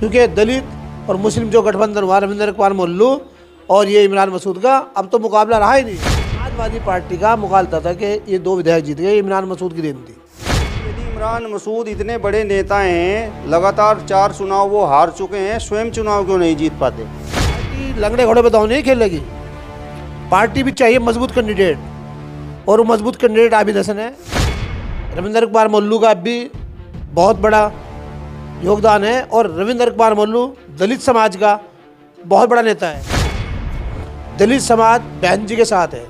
क्योंकि दलित और मुस्लिम जो गठबंधन हुआ रविंद्र कुमार मोल्लू और ये इमरान मसूद का, अब तो मुकाबला रहा ही नहीं। समाजवादी पार्टी का मुकाबला था कि ये 2 विधायक जीत गए, इमरान मसूद की देन थी। यदि इमरान मसूद इतने बड़े नेता हैं, लगातार 4 चुनाव वो हार चुके हैं, स्वयं चुनाव क्यों नहीं जीत पाते? पार्टी लंगड़े घोड़े पे दांव नहीं खेलेगी। पार्टी भी चाहिए मजबूत कैंडिडेट, और वो मजबूत कैंडिडेट आबिद हसन है। रविंद्र कुमार मोल्लू का भी बहुत बड़ा योगदान है, और रविंद्र कुमार मोल्लू दलित समाज का बहुत बड़ा नेता है। दलित समाज बहन जी के साथ है,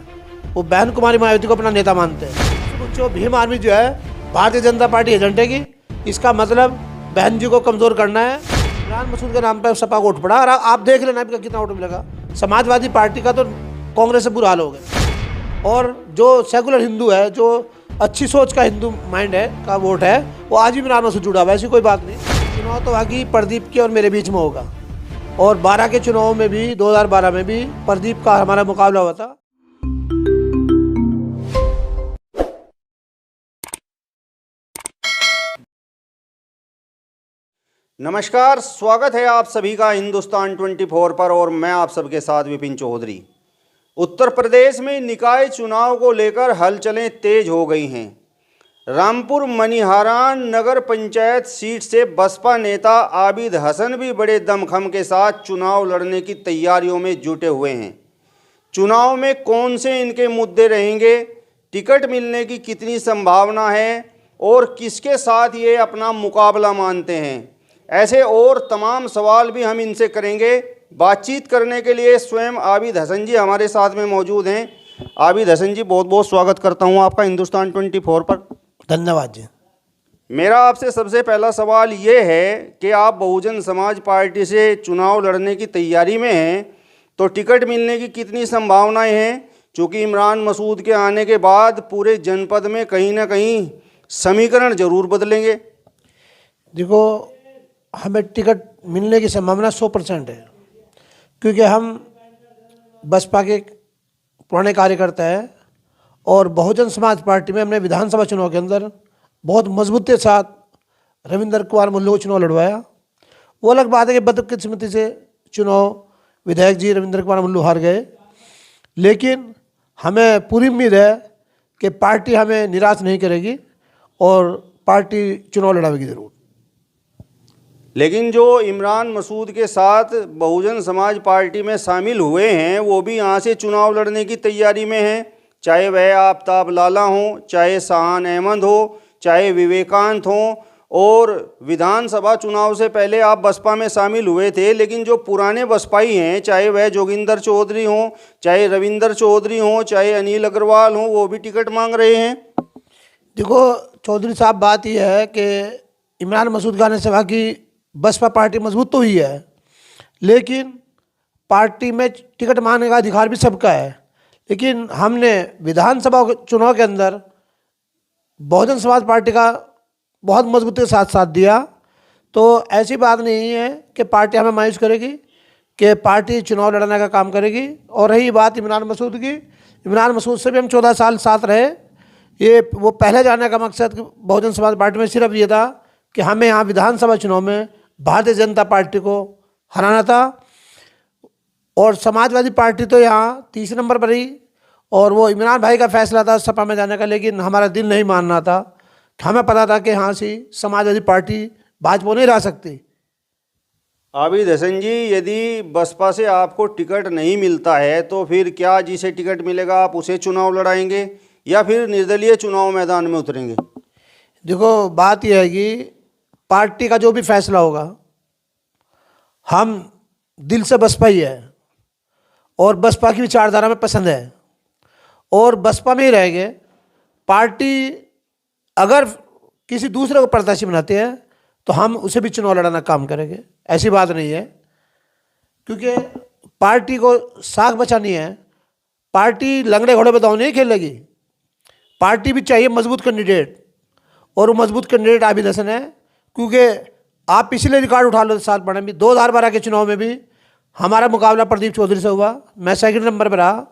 वो बहन कुमारी मायावती को अपना नेता मानते हैं। जो भीम आर्मी जो है भारतीय जनता पार्टी एजेंट है कि इसका मतलब बहन जी को कमज़ोर करना है। इमरान मसूद के नाम पर सपा को उठ पड़ा, और आप देख लेना आपका कितना वोट मिलेगा। समाजवादी पार्टी का तो कांग्रेस से बुरा हाल हो गया, और जो सेकुलर हिंदू है, जो अच्छी सोच का हिंदू माइंड है का वोट है, वो आज भी इमरान मसूद जुड़ा हुआ है। ऐसी कोई बात नहीं। चुनाव तो बाकी प्रदीप के और मेरे बीच में होगा, और 12 के चुनाव में भी 2012 में भी प्रदीप का हमारा मुकाबला हुआ था। नमस्कार, स्वागत है आप सभी का हिंदुस्तान 24 पर, और मैं आप सबके साथ विपिन चौधरी। उत्तर प्रदेश में निकाय चुनाव को लेकर हलचलें तेज हो गई हैं। रामपुर मनिहारान नगर पंचायत सीट से बसपा नेता आबिद हसन भी बड़े दमखम के साथ चुनाव लड़ने की तैयारियों में जुटे हुए हैं। चुनाव में कौन से इनके मुद्दे रहेंगे, टिकट मिलने की कितनी संभावना है, और किसके साथ ये अपना मुकाबला मानते हैं, ऐसे और तमाम सवाल भी हम इनसे करेंगे। बातचीत करने के लिए स्वयं आबिद हसन जी हमारे साथ में मौजूद हैं। आबिद हसन जी, बहुत बहुत स्वागत करता हूं आपका हिंदुस्तान 24 पर। धन्यवाद जी। मेरा आपसे सबसे पहला सवाल ये है कि आप बहुजन समाज पार्टी से चुनाव लड़ने की तैयारी में हैं, तो टिकट मिलने की कितनी संभावनाएं हैं? चूँकि इमरान मसूद के आने के बाद पूरे जनपद में कहीं ना कहीं समीकरण जरूर बदलेंगे। देखो, हमें टिकट मिलने की संभावना 100% है, क्योंकि हम बसपा के पुराने कार्यकर्ता हैं, और बहुजन समाज पार्टी में हमने विधानसभा चुनाव के अंदर बहुत मजबूती के साथ रविंद्र कुमार मोल्लू को चुनाव लड़वाया। वो अलग बात है कि बदकिस्मती से चुनाव विधायक जी रविंद्र कुमार मोल्लू हार गए, लेकिन हमें पूरी उम्मीद है कि पार्टी हमें निराश नहीं करेगी और पार्टी चुनाव लड़ाएगी ज़रूर। लेकिन जो इमरान मसूद के साथ बहुजन समाज पार्टी में शामिल हुए हैं, वो भी यहाँ से चुनाव लड़ने की तैयारी में हैं। चाहे वह आफ्ताब लाला हों, चाहे शाहान अहमद हो, चाहे विवेकांत हों, और विधानसभा चुनाव से पहले आप बसपा में शामिल हुए थे। लेकिन जो पुराने बसपाई हैं, चाहे वह जोगिंदर चौधरी हों, चाहे रविंदर चौधरी हों, चाहे अनिल अग्रवाल हों, वो भी टिकट मांग रहे हैं। देखो चौधरी साहब, बात यह है कि इमरान मसूद के आने से वहाँ की बसपा पार्टी मजबूत तो हुई है, लेकिन पार्टी में टिकट मांगने का अधिकार भी सबका है। लेकिन हमने विधानसभा चुनाव के अंदर बहुजन समाज पार्टी का बहुत मजबूती के साथ साथ दिया, तो ऐसी बात नहीं है कि पार्टी हमें मायूस करेगी, कि पार्टी चुनाव लड़ने का काम करेगी। और रही बात इमरान मसूद की, इमरान मसूद से भी हम 14 साल साथ रहे। ये वो पहले जाने का मकसद बहुजन समाज पार्टी में सिर्फ ये था कि हमें यहाँ विधानसभा चुनाव में भारतीय जनता पार्टी को हराना था, और समाजवादी पार्टी तो यहाँ तीसरे नंबर पर रही, और वो इमरान भाई का फैसला था सपा में जाने का, लेकिन हमारा दिल नहीं मानना था। हमें पता था कि यहाँ से समाजवादी पार्टी भाजपा नहीं रह सकती। आबिद हसन जी, यदि बसपा से आपको टिकट नहीं मिलता है, तो फिर क्या जिसे टिकट मिलेगा आप उसे चुनाव लड़ाएंगे, या फिर निर्दलीय चुनाव मैदान में उतरेंगे? देखो, बात यह है कि पार्टी का जो भी फैसला होगा, हम दिल से बसपा ही है, और बसपा की विचारधारा में पसंद है, और बसपा में ही रहेंगे। पार्टी अगर किसी दूसरे को प्रत्याशी बनाते हैं, तो हम उसे भी चुनाव लड़ाना काम करेंगे। ऐसी बात नहीं है, क्योंकि पार्टी को साख बचानी है। पार्टी लंगड़े घोड़े पे दांव नहीं खेलेगी। पार्टी भी चाहिए मजबूत कैंडिडेट, और वो मजबूत कैंडिडेट आबिद हसन है। क्योंकि आप पिछले रिकॉर्ड उठा लो, साल पढ़े भी 2012 के चुनाव में भी हमारा मुकाबला प्रदीप चौधरी से हुआ, मैं सेकंड नंबर पर रहा।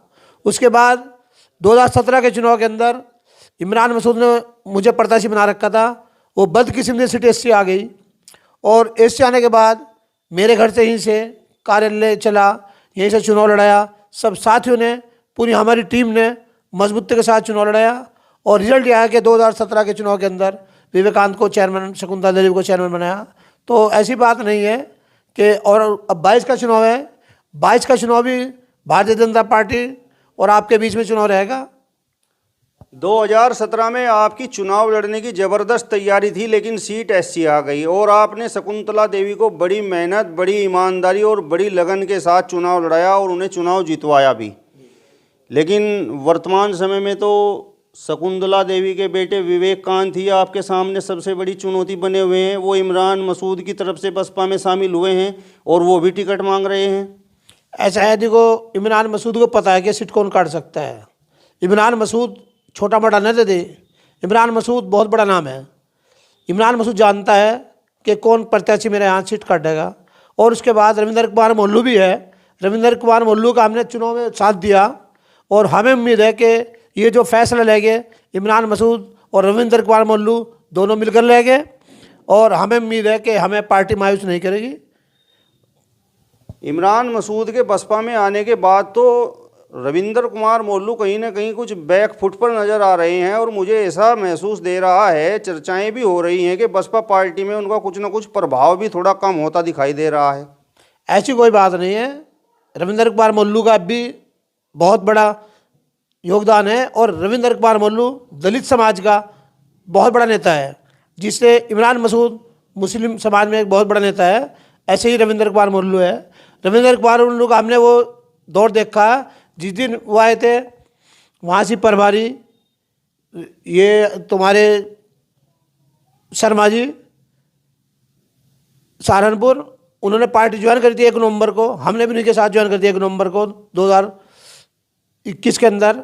उसके बाद 2017 के चुनाव के अंदर इमरान मसूद ने मुझे प्रत्याशी बना रखा था, वो बदकिस्मती सीट एससी आ गई, और एससी आने के बाद मेरे घर से ही से कार्यालय चला, यहीं से चुनाव लड़ाया। सब साथियों ने, पूरी हमारी टीम ने मजबूती के साथ चुनाव लड़ाया और रिजल्ट ये आया कि 2017 के चुनाव के अंदर विवेकानंद को चेयरमैन, शकुंतला देवी को चेयरमैन बनाया। तो ऐसी बात नहीं है कि, और अब 22 का चुनाव है, 22 का चुनाव भी भारतीय जनता पार्टी और आपके बीच में चुनाव रहेगा। 2017 में आपकी चुनाव लड़ने की ज़बरदस्त तैयारी थी, लेकिन सीट ऐसी आ गई और आपने शकुंतला देवी को बड़ी मेहनत, बड़ी ईमानदारी और बड़ी लगन के साथ चुनाव लड़ाया और उन्हें चुनाव जितवाया भी। लेकिन वर्तमान समय में तो शकुंतला देवी के बेटे विवेकानंद ही आपके सामने सबसे बड़ी चुनौती बने हुए हैं। वो इमरान मसूद की तरफ से बसपा में शामिल हुए हैं और वो भी टिकट मांग रहे हैं। ऐसा है, देखो, इमरान मसूद को पता है कि सीट कौन काट सकता है। इमरान मसूद छोटा मोटा न दे दे, इमरान मसूद बहुत बड़ा नाम है। इमरान मसूद जानता है कि कौन प्रत्याशी मेरे यहाँ सीट काटेगा। और उसके बाद रविंदर कुमार मोल्लू भी है। रविंदर कुमार मोल्लू का हमने चुनाव में साथ दिया और हमें उम्मीद है कि ये जो फैसला लेंगे इमरान मसूद और रविंदर कुमार मोल्लू दोनों मिलकर लेंगे और हमें उम्मीद है कि हमें पार्टी मायूस नहीं करेगी। इमरान मसूद के बसपा में आने के बाद तो रविंदर कुमार मोल्लू कहीं ना कहीं कुछ बैक फुट पर नज़र आ रहे हैं और मुझे ऐसा महसूस दे रहा है, चर्चाएं भी हो रही हैं कि बसपा पार्टी में उनका कुछ ना कुछ प्रभाव भी थोड़ा कम होता दिखाई दे रहा है। ऐसी कोई बात नहीं है। रविंदर कुमार मोल्लू का भी बहुत बड़ा योगदान है और रविंदर कुमार मोल्लू दलित समाज का बहुत बड़ा नेता है, जिससे इमरान मसूद मुस्लिम समाज में एक बहुत बड़ा नेता है। ऐसे ही रविंदर कुमार मोल्लू है। रविंदर कुमार मोल्लू का हमने वो दौर देखा जिस दिन वो आए थे वहाँ से प्रभारी ये तुम्हारे शर्मा जी सहारनपुर, उन्होंने पार्टी ज्वाइन कर दी 1 नवंबर को। हमने भी उनके साथ ज्वाइन कर दिया 1 नवंबर को 2021 के अंदर।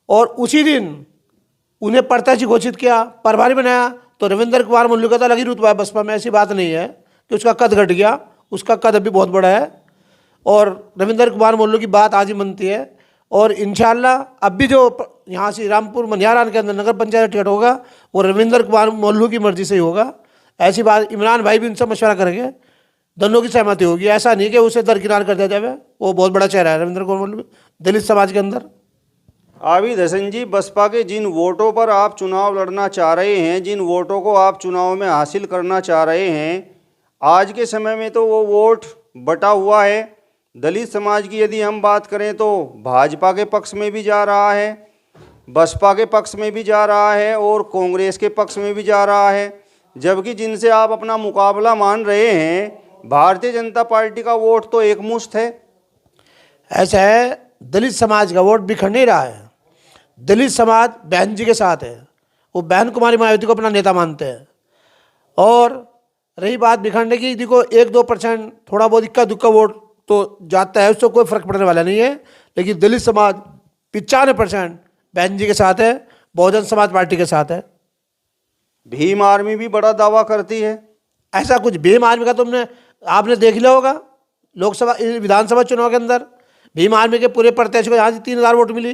और उसी दिन उन्हें प्रत्याशी घोषित किया, प्रभारी बनाया। तो रविंदर कुमार मोल्लू का तो अलग ही रुतबा है बसपा में। ऐसी बात नहीं है कि उसका कद घट गया, उसका कद अभी बहुत बड़ा है। और रविंदर कुमार मोल्लू की बात आज ही बनती है। और इंशाल्लाह अब भी जो यहाँ से रामपुर मनिहारान के अंदर नगर पंचायत टिकट होगा वो रविंदर कुमार मोल्लू की मर्जी से ही होगा। ऐसी बात इमरान भाई भी उनसे मशवरा करेंगे, दोनों की सहमति होगी। ऐसा नहीं कि उसे दरकिनार कर दिया जाए। वो बहुत बड़ा चेहरा है रविंदर कुमार मोल्लू दलित समाज के अंदर। आबिद हसन जी, बसपा के जिन वोटों पर आप चुनाव लड़ना चाह रहे हैं, जिन वोटों को आप चुनाव में हासिल करना चाह रहे हैं, आज के समय में तो वो वोट बटा हुआ है। दलित समाज की यदि हम बात करें तो भाजपा के पक्ष में भी जा रहा है, बसपा के पक्ष में भी जा रहा है और कांग्रेस के पक्ष में भी जा रहा है। जबकि जिनसे आप अपना मुकाबला मान रहे हैं भारतीय जनता पार्टी का वोट तो एकमुश्त है। ऐसा है, दलित समाज का वोट बिखर नहीं रहा है। दलित समाज बहन जी के साथ है। वो बहन कुमारी मायावती को अपना नेता मानते हैं। और रही बात बिखरने की, देखो 1-2% थोड़ा बहुत इक्का दुक्का वोट तो जाता है, उससे कोई फर्क पड़ने वाला नहीं है। लेकिन दलित समाज 95% बहन जी के साथ है, बहुजन समाज पार्टी के साथ है। भीम आर्मी भी बड़ा दावा करती है। ऐसा कुछ भीम आर्मी का तुमने आपने देख लिया होगा लोकसभा विधानसभा चुनाव के अंदर। भीम आर्मी के पूरे प्रत्याशी को यहाँ से 3000 वोट मिली।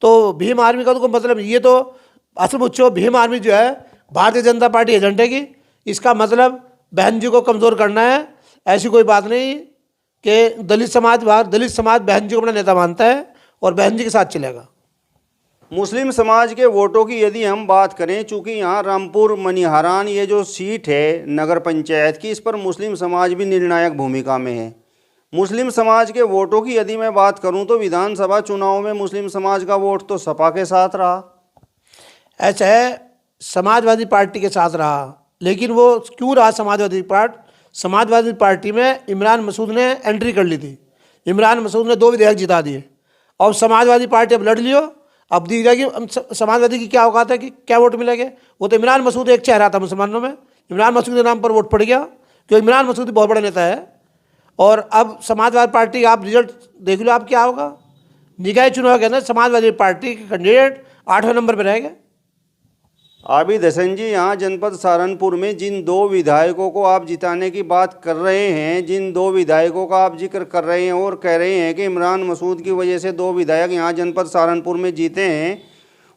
तो भीम आर्मी का तो कोई मतलब, ये तो असल पूछो भीम आर्मी जो है भारतीय जनता पार्टी एजेंट है की। इसका मतलब बहन जी को कमज़ोर करना है। ऐसी कोई बात नहीं कि दलित समाज बहन जी को अपना नेता मानता है और बहन जी के साथ चलेगा। मुस्लिम समाज के वोटों की यदि हम बात करें, चूँकि यहाँ रामपुर मनिहारान ये जो सीट है नगर पंचायत की, इस पर मुस्लिम समाज भी निर्णायक भूमिका में है। मुस्लिम समाज के वोटों की यदि मैं बात करूं तो विधानसभा चुनाव में मुस्लिम समाज का वोट तो सपा के साथ रहा। ऐसा है, समाजवादी पार्टी के साथ रहा। लेकिन वो क्यों रहा समाजवादी पार्टी? समाजवादी पार्टी में इमरान मसूद ने एंट्री कर ली थी। इमरान मसूद ने 2 विधेयक जिता दिए। और समाजवादी पार्टी अब लड़ लियो, अब दिख जाएगी समाजवादी की क्या औकात है कि क्या वोट मिलेंगे। वो तो इमरान मसूद एक चेहरा था मुसलमानों में, इमरान मसूद के नाम पर वोट पड़ गया क्योंकि इमरान मसूद बहुत बड़ा नेता है। और अब समाजवादी पार्टी आप रिजल्ट देख लो, आप क्या होगा। निकाय चुनाव के अंदर समाजवादी पार्टी के कैंडिडेट 8वें नंबर पर रहेंगे। आबिद हसन जी, यहाँ जनपद सहारनपुर में जिन 2 विधायकों को आप जिताने की बात कर रहे हैं, जिन 2 विधायकों का आप जिक्र कर रहे हैं और कह रहे हैं कि इमरान मसूद की वजह से 2 विधायक यहाँ जनपद सहारनपुर में जीते हैं,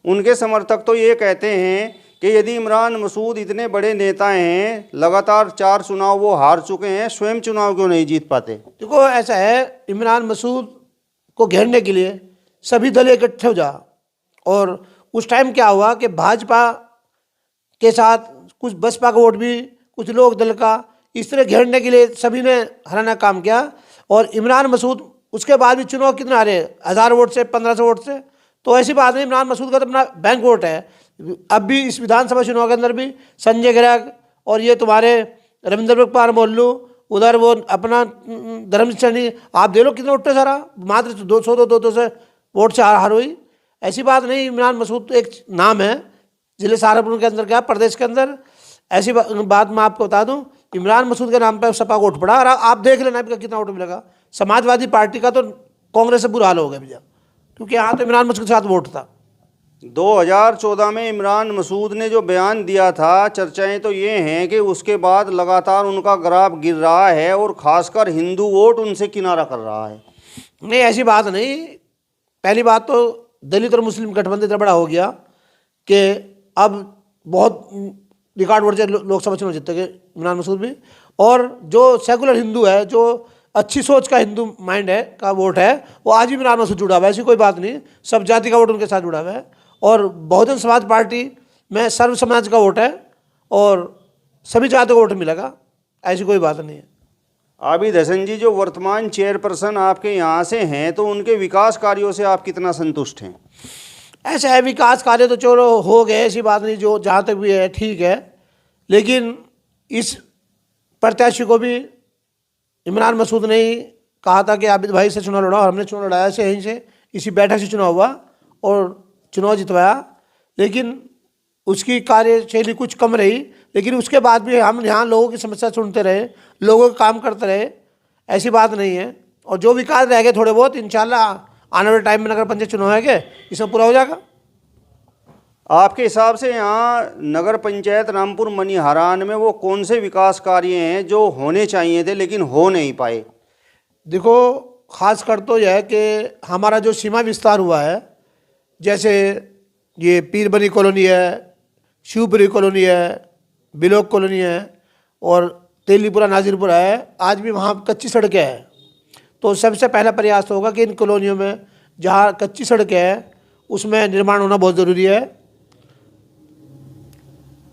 उनके समर्थक तो ये कहते हैं कि यदि इमरान मसूद इतने बड़े नेता हैं, लगातार 4 चुनाव वो हार चुके हैं, स्वयं चुनाव क्यों नहीं जीत पाते? देखो ऐसा है, इमरान मसूद को घेरने के लिए सभी दल इकट्ठे हो जा, और उस टाइम क्या हुआ कि भाजपा के साथ कुछ बसपा का वोट भी, कुछ लोक दल का, इस तरह घेरने के लिए सभी ने हराना काम किया। और इमरान मसूद उसके बाद भी चुनाव कितने हारे, 1000 वोट से, 1500 वोट से। तो ऐसी बात नहीं, इमरान मसूद का तो अपना बैंक वोट है। अब भी इस विधानसभा चुनाव के अंदर भी संजय गर्ग और ये तुम्हारे रविंद्र कुमार मोल्लू, उधर वो अपना धर्मचंडी, आप देख लो कितने वोट से सारा, मात्र 200 से वोट से हार हुई। ऐसी बात नहीं, इमरान मसूद तो एक नाम है जिले सहारनपुर के अंदर, क्या प्रदेश के अंदर। ऐसी बात मैं आपको बता दूं, इमरान मसूद के नाम पर सपा को वोट पड़ा, और आप देख लेना आपका कितना वोट मिलेगा। समाजवादी पार्टी का तो कांग्रेस से बुरा हाल हो गया भैया, क्योंकि यहाँ तो इमरान मसूद के साथ वोट था। 2014 में इमरान मसूद ने जो बयान दिया था, चर्चाएं तो ये हैं कि उसके बाद लगातार उनका ग्राफ गिर रहा है और खासकर हिंदू वोट उनसे किनारा कर रहा है। नहीं, ऐसी बात नहीं। पहली बात तो दलित और मुस्लिम गठबंधन इतना बड़ा हो गया कि अब बहुत रिकॉर्ड वोट से लोकसभा चुनाव जीते गए इमरान मसूद भी। और जो सेकुलर हिंदू है, जो अच्छी सोच का हिंदू माइंड है का वोट है, वो आज भी इमरान मसूद जुड़ा हुआ है। ऐसी कोई बात नहीं, सब जाति का वोट उनके साथ जुड़ा हुआ है। और बहुजन समाज पार्टी में सर्व समाज का वोट है और सभी जातियों को वोट मिलेगा, ऐसी कोई बात नहीं है। आबिद हसन जी, जो वर्तमान चेयरपर्सन आपके यहाँ से हैं, तो उनके विकास कार्यों से आप कितना संतुष्ट हैं? ऐसा है, विकास कार्य तो चलो हो गए, ऐसी बात नहीं, जो जहाँ तक भी है ठीक है। लेकिन इस प्रत्याशी को भी इमरान मसूद ने ही कहा था कि आबिद भाई से चुनाव लड़ाओ, हमने चुनाव लड़ाया से यहीं से, इसी बैठक से चुनाव हुआ और चुनाव जितवाया। लेकिन उसकी कार्यशैली कुछ कम रही, लेकिन उसके बाद भी हम यहाँ लोगों की समस्या सुनते रहे, लोगों का काम करते रहे, ऐसी बात नहीं है। और जो विकास रह गए थोड़े बहुत, इंशाल्लाह आने वाले टाइम में नगर पंचायत चुनाव है कि इसमें पूरा हो जाएगा। आपके हिसाब से यहाँ नगर पंचायत रामपुर मनिहारान में वो कौन से विकास कार्य हैं जो होने चाहिए थे लेकिन हो नहीं पाए? देखो, खास कर तो यह है कि हमारा जो सीमा विस्तार हुआ है, जैसे ये पीरबनी कॉलोनी है, शिवपुरी कॉलोनी है, बिलोक कॉलोनी है और तेलीपुरा नाजिरपुरा है, आज भी वहाँ कच्ची सड़कें हैं। तो सबसे पहला प्रयास तो होगा कि इन कॉलोनियों में जहाँ कच्ची सड़कें हैं उसमें निर्माण होना बहुत ज़रूरी है।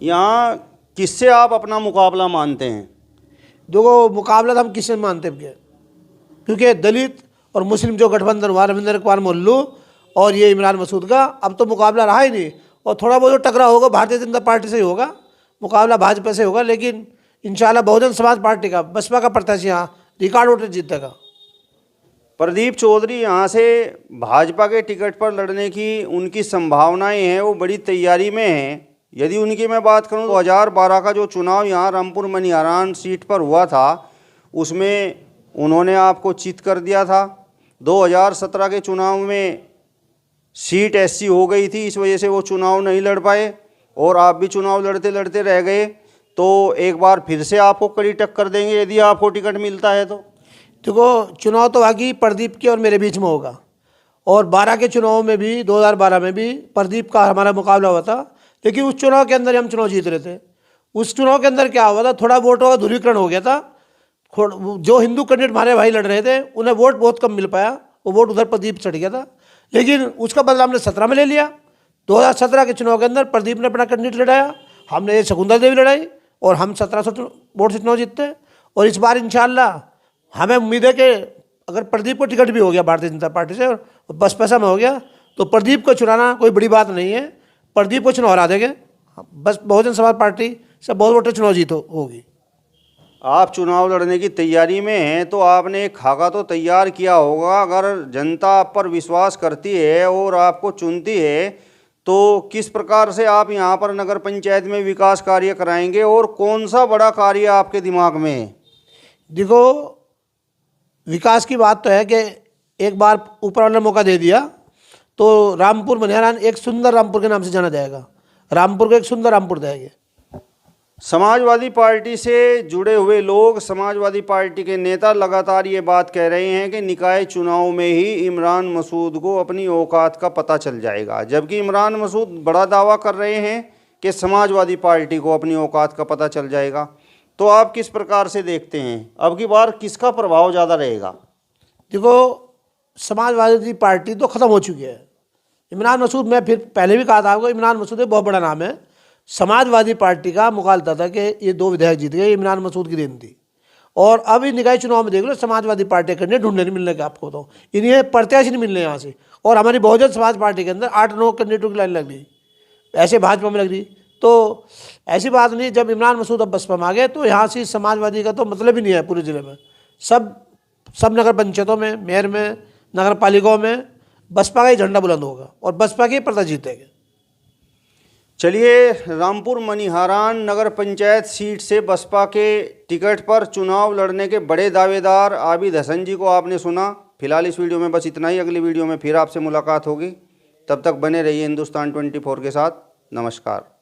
यहाँ किससे आप अपना मुकाबला मानते हैं? देखो, मुकाबला तो हम किससे मानते हैं, क्योंकि दलित और मुस्लिम जो गठबंधन हुआ, रविंद्र कुमार मोल्लू और ये इमरान मसूद का, अब तो मुकाबला रहा ही नहीं। और थोड़ा बहुत जो टकराव होगा भारतीय जनता पार्टी से ही होगा, मुकाबला भाजपा से होगा। लेकिन इंशाल्लाह बहुजन समाज पार्टी का, बसपा का प्रत्याशी यहाँ रिकॉर्ड वोट जीतेगा। प्रदीप चौधरी यहाँ से भाजपा के टिकट पर लड़ने की उनकी संभावनाएं हैं, वो बड़ी तैयारी में हैं। यदि उनकी मैं बात करूँ तो 2012 का जो चुनाव यहाँ रामपुर मनिहारान सीट पर हुआ था, उसमें उन्होंने आपको चित कर दिया था। 2017 के चुनाव में सीट ऐसी हो गई थी, इस वजह से वो चुनाव नहीं लड़ पाए और आप भी चुनाव लड़ते लड़ते रह गए। तो एक बार फिर से आपको कड़ी टक्कर देंगे यदि आपको टिकट मिलता है तो? देखो, चुनाव तो बाकी प्रदीप के और मेरे बीच में होगा। और 12 के चुनाव में भी, 2012 में भी प्रदीप का हमारा मुकाबला हुआ था, लेकिन उस चुनाव के अंदर हम चुनाव जीत रहे थे। उस चुनाव के अंदर क्या हुआ था, थोड़ा वोटों का ध्रुवीकरण हो गया था। जो हिंदू कैंडिडेट हमारे भाई लड़ रहे थे उन्हें वोट बहुत कम मिल पाया, वो वोट उधर प्रदीप चढ़ गया था। लेकिन उसका बदला हमने 17 में ले लिया। 2017 के चुनाव के अंदर प्रदीप ने अपना कैंडिडेट लड़ाया, हमने शकुंतला देवी लड़ाई और हम 1700 वोट से चुनाव जीतते। और इस बार इंशाल्लाह हमें उम्मीद है कि अगर प्रदीप को टिकट भी हो गया भारतीय जनता पार्टी से और बसपा से में हो गया, तो प्रदीप को चुनाना कोई बड़ी बात नहीं है। प्रदीप को चुनाव हरा देंगे, बस बहुजन समाज पार्टी से बहुत वोटें चुनाव जीत होगी। आप चुनाव लड़ने की तैयारी में हैं तो आपने एक खाका तो तैयार किया होगा। अगर जनता आप पर विश्वास करती है और आपको चुनती है तो किस प्रकार से आप यहाँ पर नगर पंचायत में विकास कार्य कराएंगे और कौन सा बड़ा कार्य आपके दिमाग में है? देखो, विकास की बात तो है कि एक बार ऊपर वाला मौका दे दिया तो रामपुर मनिहारान एक सुंदर रामपुर के नाम से जाना जाएगा। रामपुर को एक सुंदर रामपुर देंगे। समाजवादी पार्टी से जुड़े हुए लोग, समाजवादी पार्टी के नेता लगातार ये बात कह रहे हैं कि निकाय चुनाव में ही इमरान मसूद को अपनी औकात का पता चल जाएगा, जबकि इमरान मसूद बड़ा दावा कर रहे हैं कि समाजवादी पार्टी को अपनी औकात का पता चल जाएगा। तो आप किस प्रकार से देखते हैं, अब की बार किसका प्रभाव ज़्यादा रहेगा? देखो, समाजवादी पार्टी तो ख़त्म हो चुकी है। इमरान मसूद, मैं फिर पहले भी कहा था आपको, इमरान मसूद एक बहुत बड़ा नाम है। समाजवादी पार्टी का मुकालता था कि ये 2 विधायक जीत गए, इमरान मसूद की देन थी। और अब ये निकाय चुनाव में देख लो, समाजवादी पार्टी करने ढूंढने नहीं मिलने का आपको, तो इन्हें प्रत्याशी नहीं मिलने यहाँ से। और हमारी बहुजन समाज पार्टी के अंदर 8-9 कैंडिडेटों की लाइन लग रही, ऐसे भाजपा में लग रही। तो ऐसी बात नहीं, जब इमरान मसूद अब बसपा में आ गए तो यहाँ से समाजवादी का तो मतलब ही नहीं है पूरे ज़िले में। सब नगर पंचायतों में, मेयर में, नगर पालिकाओं में बसपा का ही झंडा बुलंद होगा और बसपा की प्रजा जीतेगी। चलिए, रामपुर मनिहारान नगर पंचायत सीट से बसपा के टिकट पर चुनाव लड़ने के बड़े दावेदार आबिद हसन जी को आपने सुना। फिलहाल इस वीडियो में बस इतना ही। अगली वीडियो में फिर आपसे मुलाकात होगी। तब तक बने रहिए हिंदुस्तान 24 के साथ। नमस्कार।